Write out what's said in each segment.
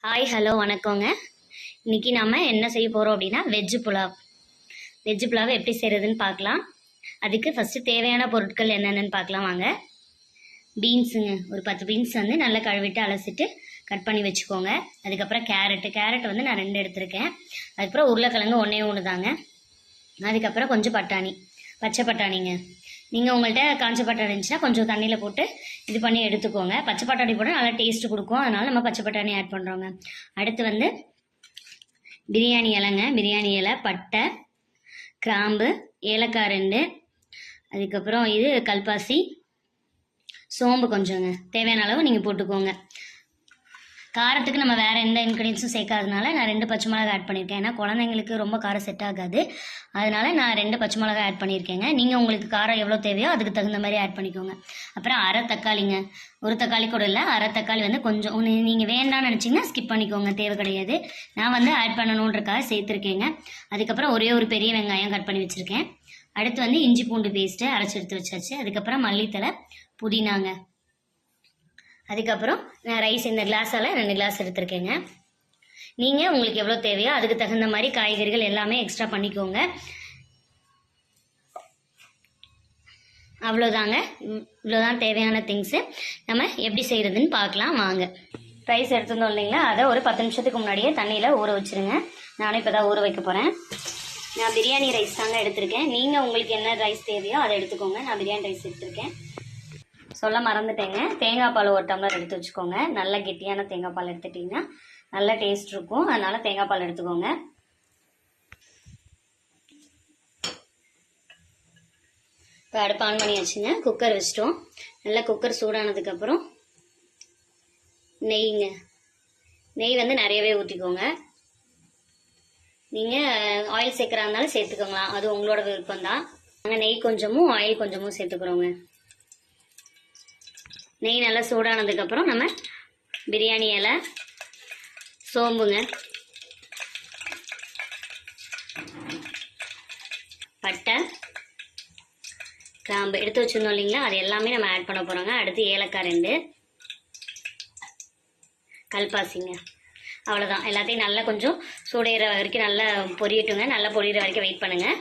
Hi hello வணக்கங்க. இன்றைக்கி நம்ம என்ன செய்ய போகிறோம் அப்படின்னா வெஜ்ஜு புலாவ் எப்படி செய்கிறதுன்னு பார்க்கலாம். அதுக்கு ஃபஸ்ட்டு தேவையான பொருட்கள் என்னென்னு பார்க்கலாம் வாங்க. பீன்ஸுங்க, ஒரு 10 பீன்ஸ் வந்து நல்லா கழுவிட்டு அலசிட்டு கட் பண்ணி வச்சுக்கோங்க. அதுக்கப்புறம் கேரட் வந்து நான் 2 எடுத்திருக்கேன். அதுக்கப்புறம் உருளைக்கிழங்கு 1 தாங்க. அதுக்கப்புறம் கொஞ்சம் பச்சை பட்டாணிங்க. நீங்கள் உங்கள்கிட்ட காஞ்ச பட்டாணி இருந்துச்சுன்னா கொஞ்சம் தண்ணியில் போட்டு இது பண்ணி எடுத்துக்கோங்க. பச்சை பட்டாணி போட நல்லா டேஸ்ட்டு கொடுக்கும், அதனால் நம்ம பச்சை பட்டாணி ஆட் பண்ணுறோங்க. அடுத்து வந்து பிரியாணி இலை, பட்டை, கிராம்பு, ஏலக்காய் 2, அதுக்கப்புறம் இது கல்பாசி, சோம்பு கொஞ்சங்க. தேவையான அளவு நீங்கள் போட்டுக்கோங்க. காரத்துக்கு நம்ம வேறு எந்த இன்க்ரீடியன்ஸும் சேர்க்காதனால நான் 2 பச்சை மிளகா ஆட் பண்ணியிருக்கேன். ஏன்னா குழந்தைங்களுக்கு ரொம்ப காரம் செட் ஆகாது, அதனால் நான் 2 பச்சை மிளகா ஆட் பண்ணியிருக்கேங்க. நீங்கள் உங்களுக்கு காரம் எவ்வளோ தேவையோ அதுக்கு தகுந்த மாதிரி ஆட் பண்ணிக்கோங்க. அப்புறம் அரை தக்காளிங்க, ஒரு தக்காளி கூட இல்லை, அரை தக்காளி வந்து கொஞ்சம் நீங்கள் வேண்டாம்னு நினச்சிங்கன்னா ஸ்கிப் பண்ணிக்கோங்க, தேவை கிடையாது. நான் வந்து ஆட் பண்ணணுன்றக்காக சேர்த்துருக்கேங்க. அதுக்கப்புறம் ஒரு பெரிய வெங்காயம் கட் பண்ணி வச்சுருக்கேன். அடுத்து வந்து இஞ்சி பூண்டு பேஸ்ட்டு அரைச்சி எடுத்து வச்சாச்சு. அதுக்கப்புறம் மல்லித்தலை, புதினாங்க. அதுக்கப்புறம் நான் ரைஸ் இந்த கிளாஸால் 2 கிளாஸ் எடுத்துருக்கேங்க. நீங்கள் உங்களுக்கு எவ்வளோ தேவையோ அதுக்கு தகுந்த மாதிரி காய்கறிகள் எல்லாமே எக்ஸ்ட்ரா பண்ணிக்கோங்க. அவ்வளோதாங்க, இவ்வளோதான் தேவையான திங்ஸு. நம்ம எப்படி செய்கிறதுன்னு பார்க்கலாம் வாங்க. ரைஸ் எடுத்துருந்தோம் இல்லைங்களா, அதை ஒரு 10 நிமிஷத்துக்கு முன்னாடியே தண்ணியில் ஊற வச்சுருங்க. நானும் இப்போ தான் ஊற வைக்க போகிறேன். நான் பிரியாணி ரைஸ் தாங்க எடுத்திருக்கேன். நீங்கள் உங்களுக்கு என்ன ரைஸ் தேவையோ அதை எடுத்துக்கோங்க. நான் பிரியாணி ரைஸ் எடுத்திருக்கேன். சொல்ல மறந்துட்டேங்க, தேங்காய் பால் 1 டம்ளர் எடுத்து வச்சுக்கோங்க. நல்ல கெட்டியான தேங்காய் பால் எடுத்துட்டிங்கன்னா நல்ல டேஸ்ட் இருக்கும், அதனால் தேங்காய் பால் எடுத்துக்கோங்க. இப்போ அடுப்பு ஆன் பண்ணியாச்சுங்க. குக்கர் வச்சிட்டோம். நல்லா குக்கர் சூடானதுக்கப்புறம் நெய் வந்து நிறையவே ஊற்றிக்கோங்க. நீங்கள் ஆயில் சேர்க்குறா இருந்தாலும் சேர்த்துக்கோங்களா, அது உங்களோட விருப்பம் தான். நாங்கள் நெய் கொஞ்சமும் ஆயில் கொஞ்சமும் சேர்த்துக்கிறோங்க. நெய் நல்லா சூடானதுக்கப்புறம் நம்ம பிரியாணி இலை, சோம்புங்க, பட்டை, கிராம்பு எடுத்து வச்சுருந்தோம் இல்லைங்களா, அது எல்லாமே நம்ம ஆட் பண்ண போகிறோங்க. அடுத்து ஏலக்காய் 2, கல்பாசிங்க. அவ்வளோதான். எல்லாத்தையும் நல்லா கொஞ்சம் சூடேற வரைக்கும் நல்லா பொரியட்டுங்க. நல்லா பொரியிற வரைக்கும் வெயிட் பண்ணுங்கள்.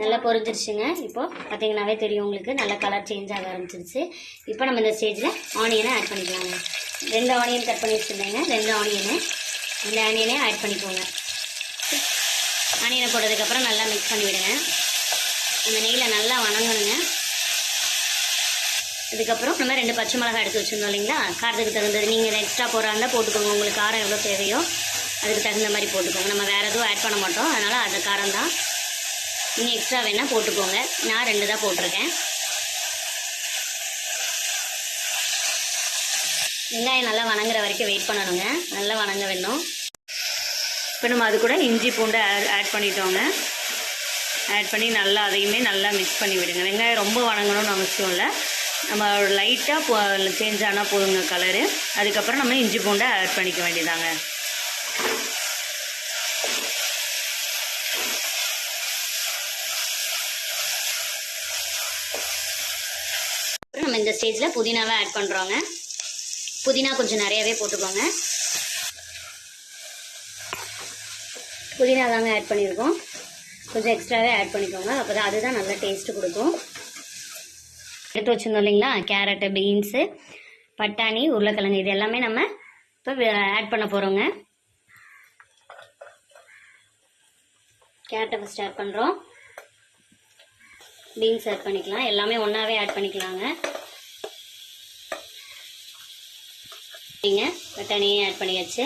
நல்லா பொரிஞ்சிருச்சுங்க. இப்போது பார்த்தீங்கன்னாவே தெரியும் உங்களுக்கு, நல்லா கலர் சேஞ்ச் ஆக ஆரம்பிச்சிருச்சு. இப்போ நம்ம இந்த ஸ்டேஜில் ஆனியனை ஆட் பண்ணிக்கலாங்க. 2 ஆனியன் கட் பண்ணி வச்சுருந்தேங்க. 2 ஆனியனே ஆட் பண்ணிக்கோங்க. ஆனியனை போட்டதுக்கப்புறம் நல்லா மிக்ஸ் பண்ணி விடுங்க. அந்த நெய்யில் நல்லா வணங்கணுங்க. இதுக்கப்புறம் நம்ம 2 பச்சை மிளகாய் எடுத்து வச்சுருந்தோம் இல்லைங்களா, காரத்துக்கு தகுந்தது நீங்கள் எக்ஸ்ட்ரா போடுறா இருந்தால் போட்டுக்கோங்க. உங்களுக்கு காரம் எவ்வளோ தேவையோ அதுக்கு தகுந்த மாதிரி போட்டுக்கோங்க. நம்ம வேறு எதுவும் ஆட் பண்ண மாட்டோம், அதனால் அந்த காரம் தான். நீங்கள் எக்ஸ்ட்ரா வேணால் போட்டுக்கோங்க. நான் 2 தான் போட்டிருக்கேன். வெங்காயம் நல்லா வணங்குற வரைக்கும் வெயிட் பண்ணணுங்க. நல்லா வணங்க வேணும். இப்போ நம்ம அது கூட இஞ்சி பூண்டு ஆட் பண்ணிட்டோங்க. ஆட் பண்ணி நல்லா அதையுமே நல்லா மிக்ஸ் பண்ணி விடுங்க. வெங்காயம் ரொம்ப வணங்கணும்னு அவசியம் இல்லை, நம்ம லைட்டாக சேஞ்ச் ஆனால் போதுங்க கலரு. அதுக்கப்புறம் நம்ம இஞ்சி பூண்டை ஆட் பண்ணிக்க வேண்டியதாங்க. நம்ம இந்த ஸ்டேஜில் புதினாவை ஆட் பண்ணுறோங்க. புதினா கொஞ்சம் நிறையாவே போட்டுக்கோங்க. புதினா தாங்க ஆட் பண்ணியிருக்கோம், கொஞ்சம் எக்ஸ்ட்ராவே ஆட் பண்ணிக்கோங்க. அப்போ தான் அதுதான் நல்லா டேஸ்ட்டு கொடுக்கும். எடுத்து வச்சுருந்தோம் இல்லைங்களா, கேரட்டு, பீன்ஸு, பட்டாணி, உருளைக்கிழங்கு, இது எல்லாமே நம்ம இப்போ ஆட் பண்ண போகிறோங்க. கேரட்டை ஃபஸ்ட் ஆட் பண்ணுறோம். பீன்ஸ் ஆட் பண்ணிக்கலாம். எல்லாமே ஒன்றாவே ஆட் பண்ணிக்கலாங்க. பட்டாணியே ஆட் பண்ணியாச்சு.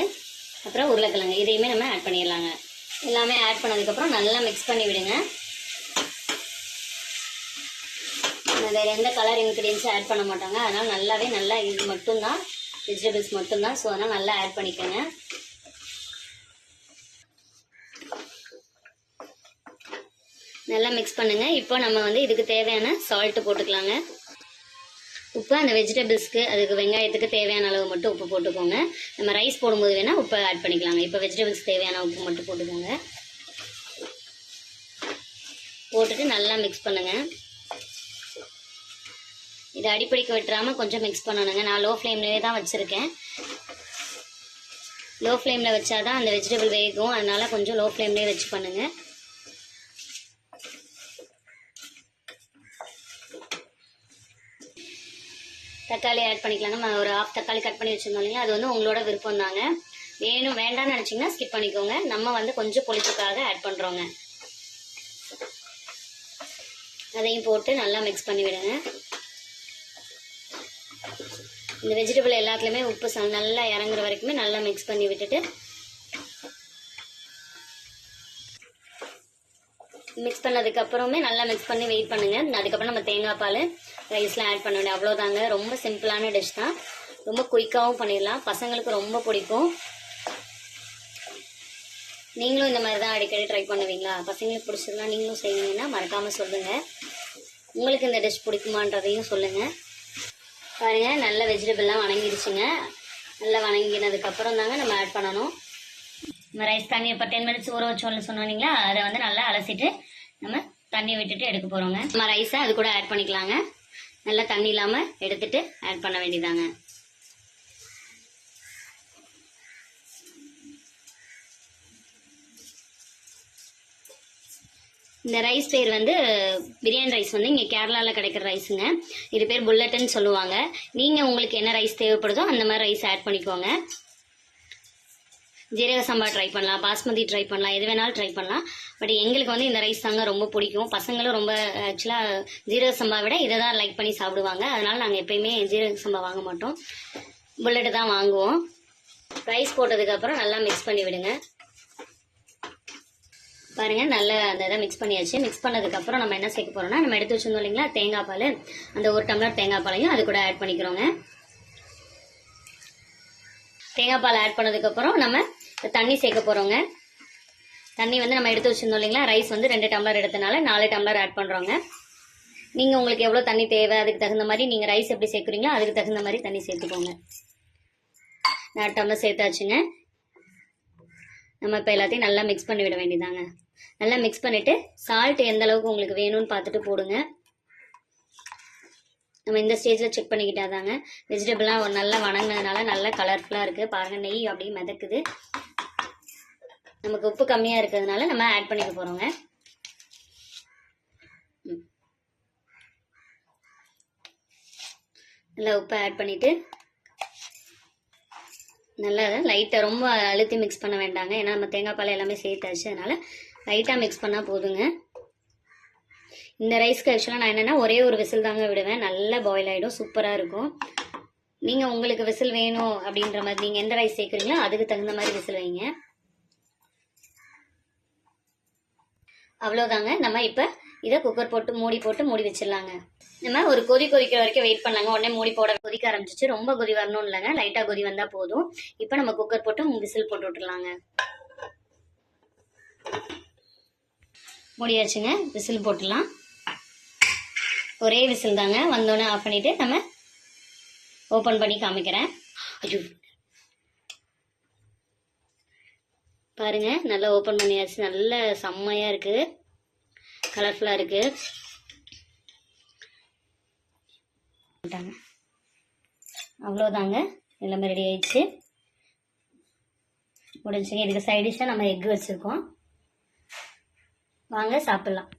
அப்புறம் உருளைக்கிழங்கு இதையுமே நம்ம ஆட் பண்ணிடலாங்க. எல்லாமே ஆட் பண்ணதுக்கப்புறம் நல்லா மிக்ஸ் பண்ணி விடுங்க. வேறு எந்த கலர் இன்க்ரீடியன்ஸும் ஆட் பண்ண மாட்டாங்க, அதனால் நல்லா இது மட்டும்தான், வெஜிடபிள்ஸ் மட்டும்தான். ஸோ அதனால் நல்லா ஆட் பண்ணிக்கோங்க. நல்லா மிக்ஸ் பண்ணுங்கள். இப்போ நம்ம வந்து இதுக்கு தேவையான சால்ட்டு போட்டுக்கலாங்க. உப்பு அந்த வெஜிடபிள்ஸ்க்கு, அதுக்கு வெங்காயத்துக்கு தேவையான அளவு மட்டும் உப்பு போட்டுக்கோங்க. நம்ம ரைஸ் போடும்போது வேணால் உப்பு ஆட் பண்ணிக்கலாங்க. இப்போ வெஜிடபிள்ஸ் தேவையான உப்பு மட்டும் போட்டுக்கோங்க. போட்டுட்டு நல்லா மிக்ஸ் பண்ணுங்கள். இது அடிப்படிக்கு விட்டுறாமல் கொஞ்சம் மிக்ஸ் பண்ணணுங்க. நான் லோ ஃப்ளேம்லேயே தான் வச்சுருக்கேன். லோ ஃப்ளேமில் வச்சா தான் அந்த வெஜிடபிள் வேகும், அதனால் கொஞ்சம் லோ ஃப்ளேம்லேயே வச்சு பண்ணுங்கள். தக்காளி ஆட் பண்ணிக்கலாங்க. நம்ம ஒரு ஹாஃப் தக்காளி கட் பண்ணி வச்சுருந்தோம் இல்லைங்களா, அது வந்து உங்களோட விருப்பம் தாங்க. வேணும் வேண்டாம்னு நினச்சிங்கன்னா ஸ்கிப் பண்ணிக்கோங்க. நம்ம வந்து கொஞ்சம் புளிப்புக்காக ஆட் பண்ணுறோங்க. அதையும் போட்டு நல்லா மிக்ஸ் பண்ணி விடுங்க. இந்த வெஜிடபிள் எல்லாத்துலேயுமே உப்பு நல்லா இறங்குற வரைக்குமே நல்லா மிக்ஸ் பண்ணி விட்டுட்டு மிக்ஸ் பண்ணதுக்கப்புறமே நல்லா மிக்ஸ் பண்ணி வெயிட் பண்ணுங்கள். அதுக்கப்புறம் நம்ம தேங்காய் பால் ரைஸ்லாம் ஆட் பண்ண வேண்டிய அவ்வளோதாங்க. ரொம்ப சிம்பிளான டிஷ் தான், ரொம்ப குயிக்காகவும் பண்ணிடலாம். பசங்களுக்கு ரொம்ப பிடிக்கும். நீங்களும் இந்த மாதிரி தான் அடிக்கடி ட்ரை பண்ணுவீங்களா? பசங்களுக்கு பிடிச்சதுலாம் நீங்களும் செய்வீங்கன்னா மறக்காமல் சொல்லுங்கள். உங்களுக்கு இந்த டிஷ் பிடிக்குமான்றதையும் சொல்லுங்கள். பாருங்கள், நல்ல வெஜிடபிள்லாம் வணங்கிடுச்சுங்க. நல்லா வணங்கினதுக்கப்புறம் தாங்க நம்ம ஆட் பண்ணணும். நம்ம ரைஸ் தண்ணி இப்போ 10 மினிட்ஸ் ஊற வச்சோன்னு சொன்னீங்களா, அதை வந்து நல்லா அலசிட்டு நம்ம தண்ணி விட்டுட்டு எடுக்க போகிறோங்க. நம்ம ரைஸை அது கூட ஆட் பண்ணிக்கலாங்க. நல்லா தண்ணி இல்லாமல் எடுத்துட்டு ஆட் பண்ண வேண்டியதாங்க. இந்த ரைஸ் பேர் வந்து பிரியாணி ரைஸ் வந்து இங்கே கேரளாவில் கிடைக்கிற ரைஸுங்க. இது பேர் புல்லட்டுன்னு சொல்லுவாங்க. நீங்கள் உங்களுக்கு என்ன ரைஸ் தேவைப்படுதோ அந்த மாதிரி ரைஸ் ஆட் பண்ணிக்கோங்க. ஜீரக சம்பா ட்ரை பண்ணலாம், பாஸ்மதி ட்ரை பண்ணலாம், எது வேணாலும் ட்ரை பண்ணலாம். பட் எங்களுக்கு வந்து இந்த ரைஸ் தாங்க ரொம்ப பிடிக்கும். பசங்களும் ரொம்ப ஆக்சுவலாக ஜீரக சம்பா விட இதை தான் லைக் பண்ணி சாப்பிடுவாங்க. அதனால் நாங்கள் எப்பயுமே ஜீரக சம்பா வாங்க மாட்டோம், புல்லட்டு தான் வாங்குவோம். ரைஸ் போட்டதுக்கப்புறம் நல்லா மிக்ஸ் பண்ணி விடுங்க. பாருங்கள், நல்லா அந்த இதை மிக்ஸ் பண்ணியாச்சு. மிக்ஸ் பண்ணதுக்கப்புறம் நம்ம என்ன சேர்க்க போகிறோம்னா, நம்ம எடுத்து வச்சுருந்தோம் இல்லைங்களா தேங்காய் பால், அந்த 1 டம்ளர் தேங்காய் பாலையும் அது கூட ஆட் பண்ணிக்கிறோங்க. தேங்காய் பால் ஆட் பண்ணதுக்கப்புறம் நம்ம தண்ணி சேர்க்க போகிறோங்க. தண்ணி வந்து நம்ம எடுத்து வச்சுருந்தோம் இல்லைங்களா, ரைஸ் வந்து 2 டம்ளர் எடுத்தனால 4 டம்ளர் ஆட் பண்ணுறோங்க. நீங்கள் உங்களுக்கு எவ்வளோ தண்ணி தேவை அதுக்கு தகுந்த மாதிரி நீங்கள் ரைஸ் எப்படி சேர்க்குறீங்களோ அதுக்கு தகுந்த மாதிரி தண்ணி சேர்த்துக்கோங்க. 4 டம்ளர் சேர்த்தாச்சுங்க. நம்ம இப்போ எல்லாத்தையும் நல்லா மிக்ஸ் பண்ணி விட வேண்டியதாங்க. நல்லா மிக்ஸ் பண்ணிவிட்டு சால்ட் எந்த அளவுக்கு உங்களுக்கு வேணும்னு பார்த்துட்டு போடுங்க. நம்ம இந்த ஸ்டேஜில் செக் பண்ணிக்கிட்டாதாங்க. வெஜிடபிள்லாம் ஒரு நல்லா வணங்கினதுனால நல்லா கலர்ஃபுல்லாக இருக்குது. பாருங்கள், நெய் அப்படியே மிதக்குது. நமக்கு உப்பு கம்மியாக இருக்கிறதுனால நம்ம ஆட் பண்ணிக்க போகிறோங்க. நல்லா உப்பை ஆட் பண்ணிவிட்டு நல்லா லைட்டாக ரொம்ப அழுத்தி மிக்ஸ் பண்ண வேண்டாங்க. ஏன்னா நம்ம தேங்காய் பால் எல்லாமே சேர்த்தாச்சு, அதனால் லைட்டாக மிக்ஸ் பண்ணால் போதுங்க. இந்த ரைஸ்க்கு ஆக்சுவலாக நான் என்னென்னா ஒரே ஒரு விசில் தாங்க விடுவேன். நல்லா பாயில் ஆகிடும், சூப்பராக இருக்கும். நீங்கள் உங்களுக்கு விசில் வேணும் அப்படின்ற மாதிரி நீங்கள் எந்த ரைஸ் சேர்க்குறீங்களோ அதுக்கு தகுந்த மாதிரி விசில் வைங்க. அவ்வளோதாங்க. நம்ம இப்போ இதை குக்கர் போட்டு மூடி வச்சிடலாங்க. நம்ம ஒரு கொதிக்கிற வரைக்கும் வெயிட் பண்ணலாங்க. உடனே மூடி போட கொதிக்க ஆரம்பிச்சிச்சு. ரொம்ப கொதி வரணும் இல்லைங்க, லைட்டாக கொதி வந்தால் போதும். இப்போ நம்ம குக்கர் போட்டு விசில் போட்டு விட்டுடலாங்க. முடியாச்சுங்க, விசில் போட்டுடலாம். ஒரே விசில் தாங்க, வந்தோடனே ஆஃப் பண்ணிவிட்டு நம்ம ஓப்பன் பண்ணி காமிக்கிறேன். ஐயோ பாருங்க, நல்லா ஓப்பன் பண்ணியாச்சு. நல்ல செம்மையாக இருக்குது, கலர்ஃபுல்லாக இருக்குது. அவ்வளோதாங்க, எல்லாமே ரெடி ஆயிடுச்சு, முடிஞ்சுங்க. இதுக்கு சைடிஷாக நம்ம எக் வச்சுருக்கோம். வாங்க சாப்பிட்லாம்.